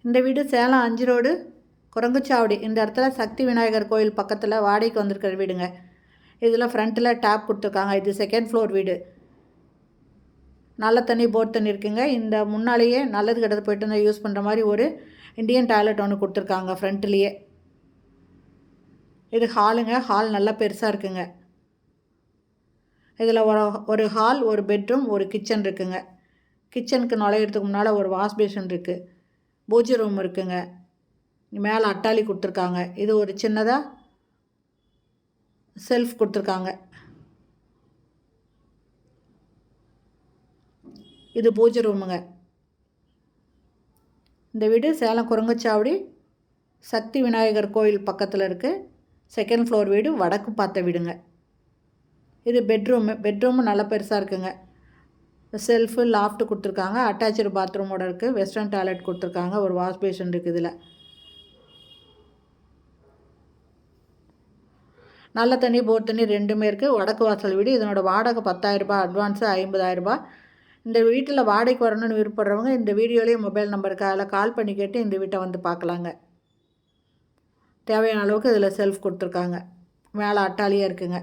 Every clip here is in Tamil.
இந்த வீடு சேலம் 5 ரோடு குரங்குச்சாவடி. இந்த இடத்துல சக்தி விநாயகர் கோயில் பக்கத்தில் வாடகைக்கு வந்திருக்கிற வீடுங்க. இதில் ஃப்ரண்ட்டில் டேப் கொடுத்துருக்காங்க. இது செகண்ட் ஃப்ளோர் வீடு. நல்ல தண்ணி, போர் தண்ணி இருக்குங்க. இந்த முன்னாலேயே நல்லது கெட்டது போய்ட்டு இருந்தால் யூஸ் பண்ணுற மாதிரி ஒரு இண்டியன் டாய்லெட் ஒன்று கொடுத்துருக்காங்க ஃப்ரண்ட்லேயே. இது ஹாலுங்க. ஹால் நல்லா பெருசாக இருக்குங்க. இதில் ஒரு ஹால், ஒரு பெட்ரூம், ஒரு கிச்சன் இருக்குங்க. கிச்சனுக்கு நுழையிறதுக்கு முன்னால் ஒரு வாஷ் பேஷன் இருக்குது. பூஜை ரூம் இருக்குங்க. மேலே அட்டாளி கொடுத்துருக்காங்க. இது ஒரு சின்னதாக செல்ஃப் கொடுத்துருக்காங்க. இது பூஜை ரூமுங்க. இந்த வீடு சேலம் குரங்குச்சாவடி சக்தி விநாயகர் கோயில் பக்கத்தில் இருக்குது. செகண்ட் ஃப்ளோர் வீடு, வடக்கு பார்த்த வீடுங்க. இது பெட்ரூமு நல்லா பெருசாக இருக்குங்க. செல்ஃபு, லாஃப்ட்டு கொடுத்துருக்காங்க. அட்டாச்சு பாத்ரூமோட இருக்குது. வெஸ்டர்ன் டாய்லெட் கொடுத்துருக்காங்க. ஒரு வாஷ் பேஷன் இருக்குது. இதில் நல்ல தண்ணி, போர் தண்ணி ரெண்டுமே இருக்குது. வடக்கு வாசல் வீடு. இதனோட வாடகை 10,000 ரூபாய், அட்வான்ஸு 50,000 ரூபாய். இந்த வீட்டில் வாடகைக்கு வரணும்னு விருப்பப்படுறவங்க இந்த வீடியோலேயே மொபைல் நம்பருக்கு அதில் கால் பண்ணி கேட்டு இந்த வீட்டை வந்து பார்க்கலாங்க. தேவையான அளவுக்கு இதில் செல்ஃப் கொடுத்துருக்காங்க. மேலே அட்டாலியாக இருக்குங்க.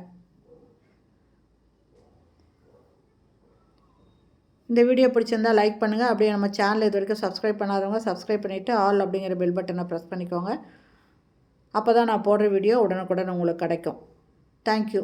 இந்த வீடியோ பிடிச்சிருந்தால் லைக் பண்ணுங்கள். அப்படியே நம்ம சேனல் இது வரைக்கும் சப்ஸ்கிரைப் பண்ணாதவங்க சப்ஸ்கிரைப் பண்ணிவிட்டு ஆல் அப்படிங்கிற பெல் பட்டனை ப்ரெஸ் பண்ணிக்கோங்க. அப்போ தான் நான் போடுற வீடியோ உடனுக்குடன் உங்களுக்கு கிடைக்கும். தேங்க்யூ.